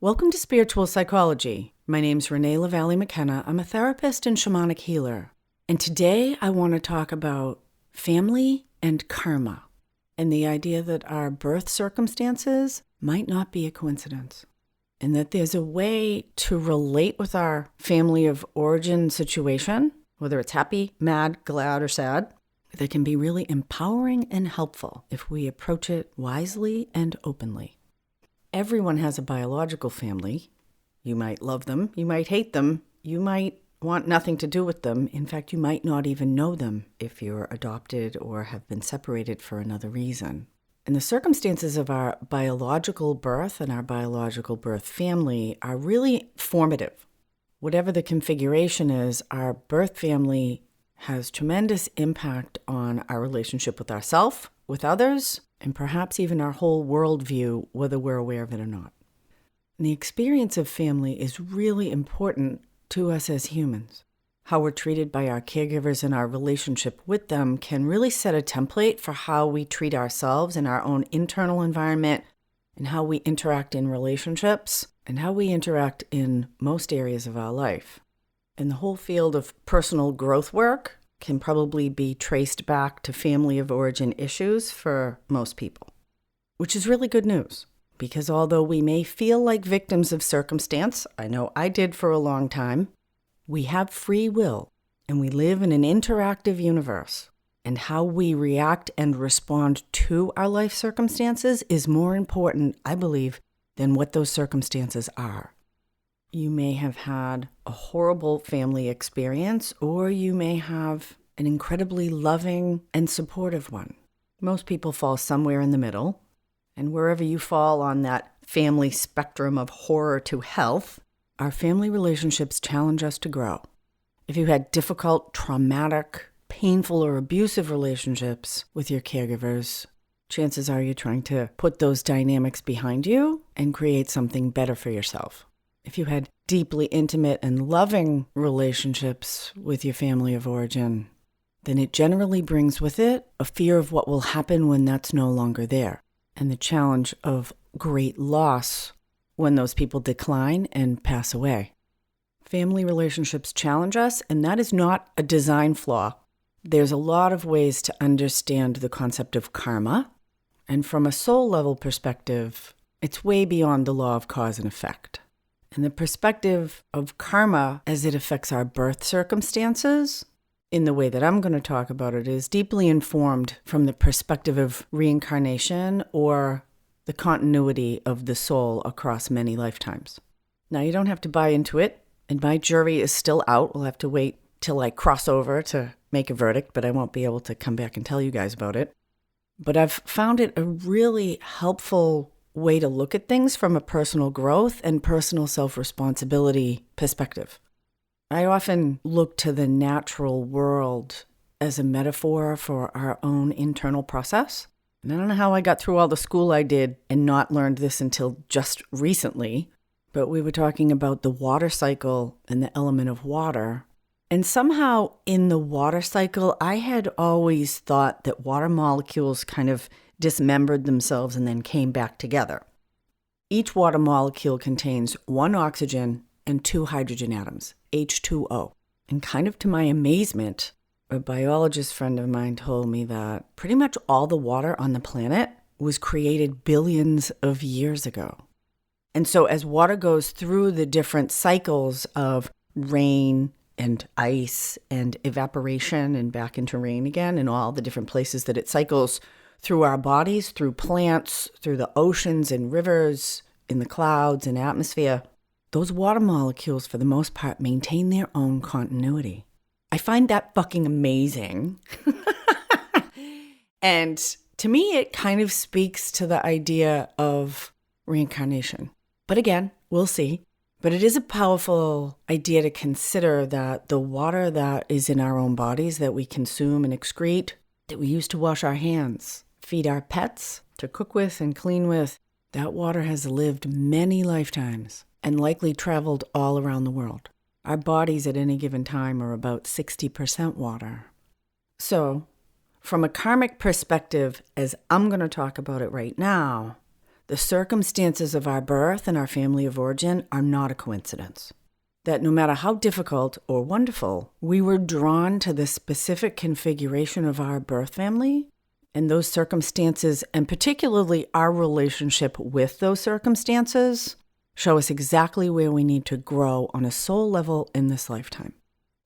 Welcome to Spiritual Psychology. My name's Renee LaValle McKenna. I'm a therapist and shamanic healer. And today I want to talk about family and karma and the idea that our birth circumstances might not be a coincidence and that there's a way to relate with our family of origin situation, whether it's happy, mad, glad, or sad, that can be really empowering and helpful if we approach it wisely and openly. Everyone has a biological family. You might love them, you might hate them, you might want nothing to do with them. In fact, you might not even know them if you're adopted or have been separated for another reason. And the circumstances of our biological birth and our biological birth family are really formative. Whatever the configuration is, our birth family has tremendous impact on our relationship with ourselves, with others, and perhaps even our whole worldview, whether we're aware of it or not. And the experience of family is really important to us as humans. How we're treated by our caregivers and our relationship with them can really set a template for how we treat ourselves in our own internal environment and how we interact in relationships and how we interact in most areas of our life. And the whole field of personal growth work can probably be traced back to family of origin issues for most people, which is really good news because although we may feel like victims of circumstance, I know I did for a long time, we have free will and we live in an interactive universe, and how we react and respond to our life circumstances is more important, I believe, than what those circumstances are. You may have had a horrible family experience, or you may have an incredibly loving and supportive one. Most people fall somewhere in the middle, and wherever you fall on that family spectrum of horror to health, our family relationships challenge us to grow. If you had difficult, traumatic, painful, or abusive relationships with your caregivers, chances are you're trying to put those dynamics behind you and create something better for yourself. If you had deeply intimate and loving relationships with your family of origin, then it generally brings with it a fear of what will happen when that's no longer there, and the challenge of great loss when those people decline and pass away. Family relationships challenge us, and that is not a design flaw. There's a lot of ways to understand the concept of karma, and from a soul level perspective, it's way beyond the law of cause and effect. And the perspective of karma as it affects our birth circumstances, in the way that I'm going to talk about it, is deeply informed from the perspective of reincarnation or the continuity of the soul across many lifetimes. Now, you don't have to buy into it, and my jury is still out. We'll have to wait till I cross over to make a verdict, but I won't be able to come back and tell you guys about it. But I've found it a really helpful way to look at things from a personal growth and personal self-responsibility perspective. I often look to the natural world as a metaphor for our own internal process. And I don't know how I got through all the school I did and not learned this until just recently, but we were talking about the water cycle and the element of water. And somehow in the water cycle, I had always thought that water molecules kind of dismembered themselves and then came back together. Each water molecule contains one oxygen and two hydrogen atoms, H2O. And kind of to my amazement, a biologist friend of mine told me that pretty much all the water on the planet was created billions of years ago. And so as water goes through the different cycles of rain and ice and evaporation and back into rain again and all the different places that it cycles through our bodies, through plants, through the oceans and rivers, in the clouds and atmosphere, those water molecules, for the most part, maintain their own continuity. I find that fucking amazing. And to me, it kind of speaks to the idea of reincarnation. But again, we'll see. But it is a powerful idea to consider that the water that is in our own bodies that we consume and excrete, that we use to wash our hands, feed our pets, to cook with and clean with, that water has lived many lifetimes and likely traveled all around the world. Our bodies at any given time are about 60% water. So, from a karmic perspective, as I'm going to talk about it right now, the circumstances of our birth and our family of origin are not a coincidence. That no matter how difficult or wonderful, we were drawn to the specific configuration of our birth family, and those circumstances, and particularly our relationship with those circumstances, show us exactly where we need to grow on a soul level in this lifetime.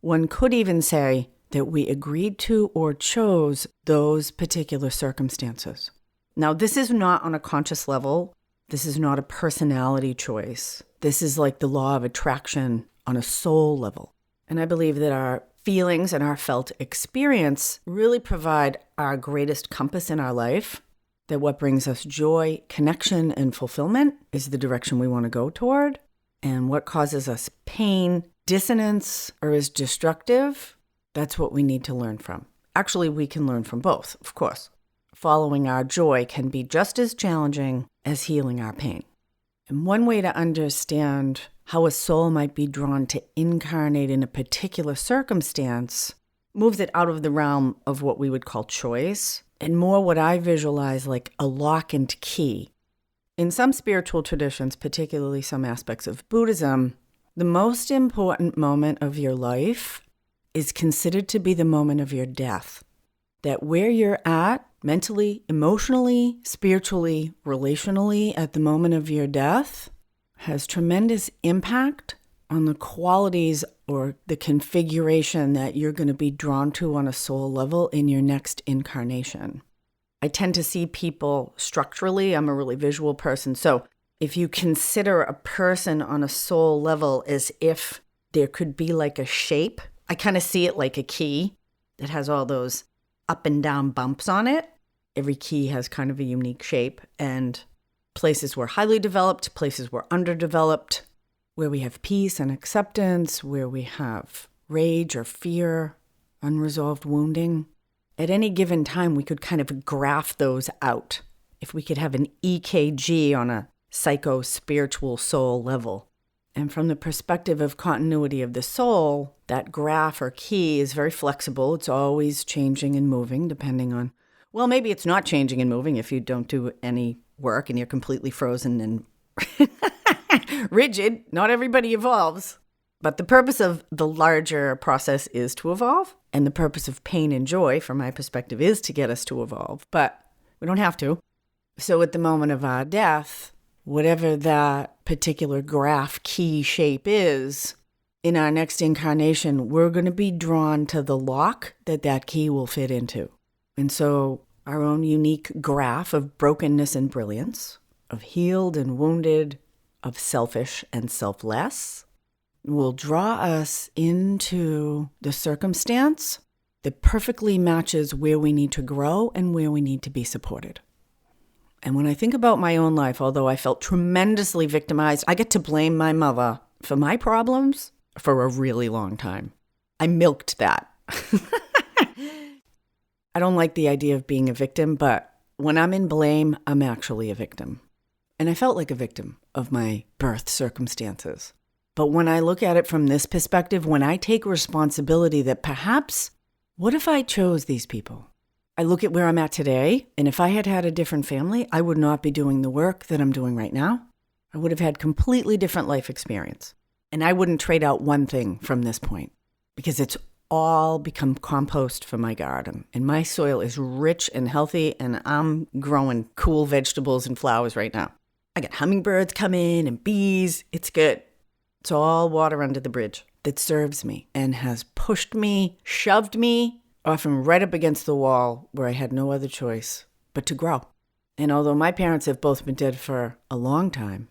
One could even say that we agreed to or chose those particular circumstances. Now, this is not on a conscious level. This is not a personality choice. This is like the law of attraction on a soul level. And I believe that our feelings and our felt experience really provide our greatest compass in our life, that what brings us joy, connection, and fulfillment is the direction we want to go toward, and what causes us pain, dissonance, or is destructive, that's what we need to learn from. Actually, we can learn from both, of course. Following our joy can be just as challenging as healing our pain. And one way to understand how a soul might be drawn to incarnate in a particular circumstance moves it out of the realm of what we would call choice, and more what I visualize like a lock and key. In some spiritual traditions, particularly some aspects of Buddhism, the most important moment of your life is considered to be the moment of your death. That where you're at, mentally, emotionally, spiritually, relationally, at the moment of your death, has tremendous impact on the qualities or the configuration that you're going to be drawn to on a soul level in your next incarnation. I tend to see people structurally. I'm a really visual person. So if you consider a person on a soul level as if there could be like a shape, I kind of see it like a key that has all those up and down bumps on it. Every key has kind of a unique shape, and places were highly developed, places were underdeveloped, where we have peace and acceptance, where we have rage or fear, unresolved wounding. At any given time, we could kind of graph those out. If we could have an EKG on a psycho-spiritual soul level. And from the perspective of continuity of the soul, that graph or key is very flexible. It's always changing and moving depending on, well, maybe it's not changing and moving if you don't do any work and you're completely frozen and rigid. Not everybody evolves. But the purpose of the larger process is to evolve. And the purpose of pain and joy, from my perspective, is to get us to evolve. But we don't have to. So at the moment of our death, whatever that particular graph key shape is, in our next incarnation, we're going to be drawn to the lock that key will fit into. And so our own unique graph of brokenness and brilliance, of healed and wounded, of selfish and selfless, will draw us into the circumstance that perfectly matches where we need to grow and where we need to be supported. And when I think about my own life, although I felt tremendously victimized, I get to blame my mother for my problems for a really long time. I milked that. I don't like the idea of being a victim, but when I'm in blame, I'm actually a victim. And I felt like a victim of my birth circumstances. But when I look at it from this perspective, when I take responsibility that perhaps, what if I chose these people? I look at where I'm at today, and if I had had a different family, I would not be doing the work that I'm doing right now. I would have had completely different life experience. And I wouldn't trade out one thing from this point, because it's all become compost for my garden. And my soil is rich and healthy, and I'm growing cool vegetables and flowers right now. I got hummingbirds coming and bees. It's good. It's all water under the bridge that serves me and has pushed me, shoved me, often right up against the wall where I had no other choice but to grow. And although my parents have both been dead for a long time,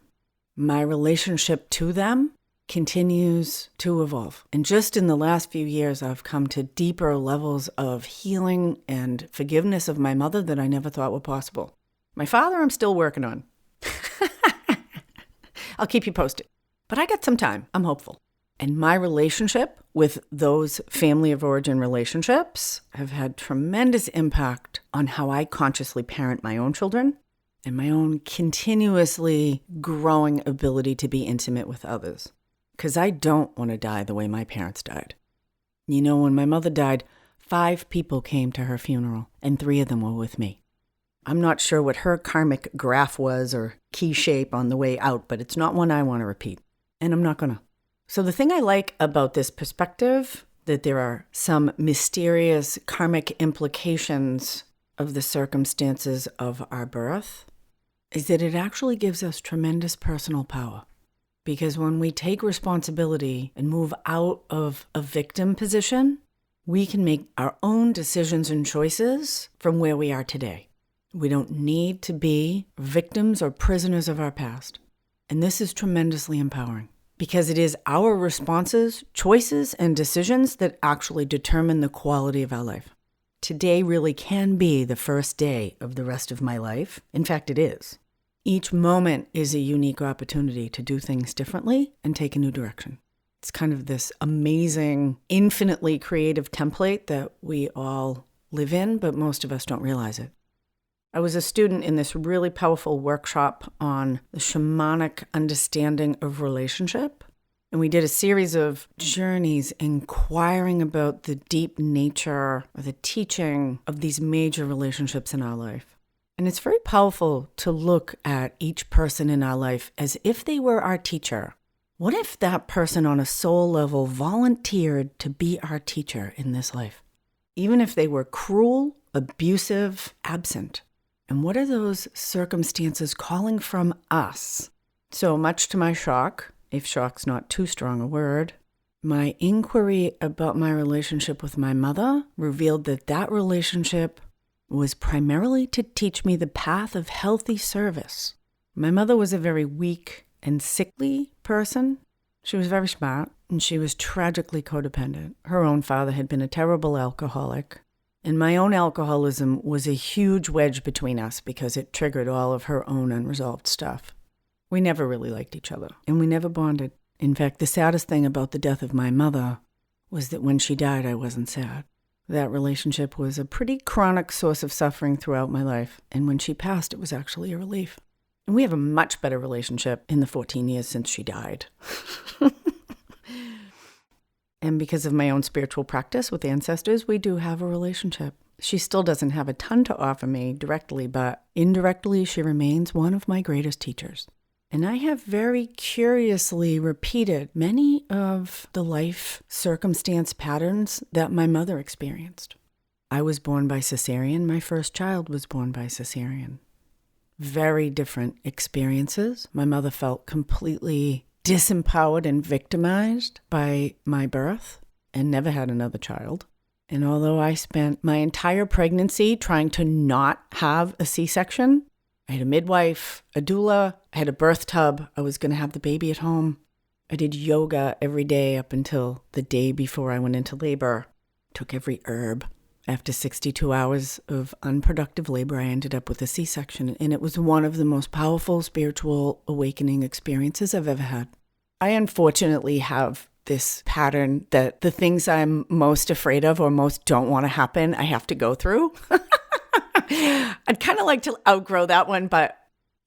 my relationship to them continues to evolve. And just in the last few years, I've come to deeper levels of healing and forgiveness of my mother that I never thought were possible. My father, I'm still working on. I'll keep you posted. But I got some time. I'm hopeful. And my relationship with those family of origin relationships have had tremendous impact on how I consciously parent my own children and my own continuously growing ability to be intimate with others. Because I don't want to die the way my parents died. You know, when my mother died, 5 people came to her funeral, and 3 of them were with me. I'm not sure what her karmic graph was or key shape on the way out, but it's not one I want to repeat, and I'm not going to. So the thing I like about this perspective, that there are some mysterious karmic implications of the circumstances of our birth, is that it actually gives us tremendous personal power. Because when we take responsibility and move out of a victim position, we can make our own decisions and choices from where we are today. We don't need to be victims or prisoners of our past. And this is tremendously empowering because it is our responses, choices, and decisions that actually determine the quality of our life. Today really can be the first day of the rest of my life. In fact, it is. Each moment is a unique opportunity to do things differently and take a new direction. It's kind of this amazing, infinitely creative template that we all live in, but most of us don't realize it. I was a student in this really powerful workshop on the shamanic understanding of relationship. And we did a series of journeys inquiring about the deep nature or the teaching of these major relationships in our life. And it's very powerful to look at each person in our life as if they were our teacher. What if that person on a soul level volunteered to be our teacher in this life? Even if they were cruel, abusive, absent. And what are those circumstances calling from us? So much to my shock, if shock's not too strong a word, my inquiry about my relationship with my mother revealed that that relationship was primarily to teach me the path of healthy service. My mother was a very weak and sickly person. She was very smart, and she was tragically codependent. Her own father had been a terrible alcoholic. And my own alcoholism was a huge wedge between us because it triggered all of her own unresolved stuff. We never really liked each other, and we never bonded. In fact, the saddest thing about the death of my mother was that when she died, I wasn't sad. That relationship was a pretty chronic source of suffering throughout my life, and when she passed, it was actually a relief. And we have a much better relationship in the 14 years since she died. And because of my own spiritual practice with ancestors, we do have a relationship. She still doesn't have a ton to offer me directly, but indirectly, she remains one of my greatest teachers. And I have very curiously repeated many of the life circumstance patterns that my mother experienced. I was born by cesarean. My first child was born by cesarean. Very different experiences. My mother felt completely disempowered and victimized by my birth and never had another child. And although I spent my entire pregnancy trying to not have a C-section, I had a midwife, a doula, I had a birth tub, I was going to have the baby at home. I did yoga every day up until the day before I went into labor. Took every herb. After 62 hours of unproductive labor, I ended up with a C-section, and it was one of the most powerful spiritual awakening experiences I've ever had. I unfortunately have this pattern that the things I'm most afraid of or most don't want to happen, I have to go through. I'd kind of like to outgrow that one, but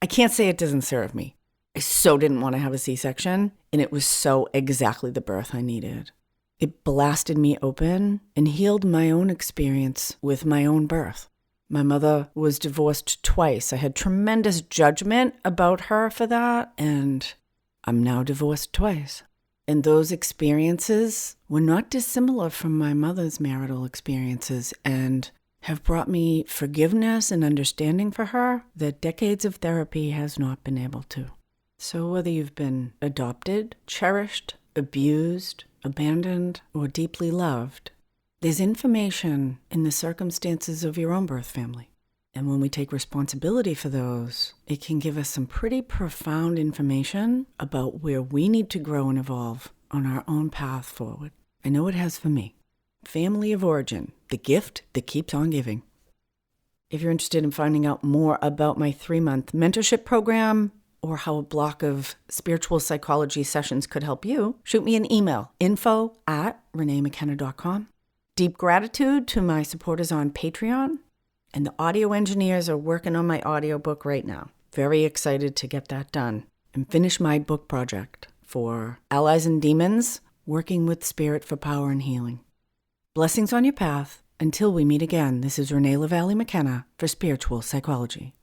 I can't say it doesn't serve me. I so didn't want to have a C-section, and it was so exactly the birth I needed. It blasted me open and healed my own experience with my own birth. My mother was divorced twice. I had tremendous judgment about her for that, and I'm now divorced twice. And those experiences were not dissimilar from my mother's marital experiences and have brought me forgiveness and understanding for her that decades of therapy has not been able to. So whether you've been adopted, cherished, abused, abandoned, or deeply loved, there's information in the circumstances of your own birth family. And when we take responsibility for those, it can give us some pretty profound information about where we need to grow and evolve on our own path forward. I know it has for me. Family of origin, the gift that keeps on giving. If you're interested in finding out more about my 3-month mentorship program, or how a block of spiritual psychology sessions could help you, shoot me an email, info@reneemckenna.com. Deep gratitude to my supporters on Patreon, and the audio engineers are working on my audiobook right now. Very excited to get that done and finish my book project for Allies and Demons, Working with Spirit for Power and Healing. Blessings on your path, Until we meet again, this is Renee LaValle McKenna for Spiritual Psychology.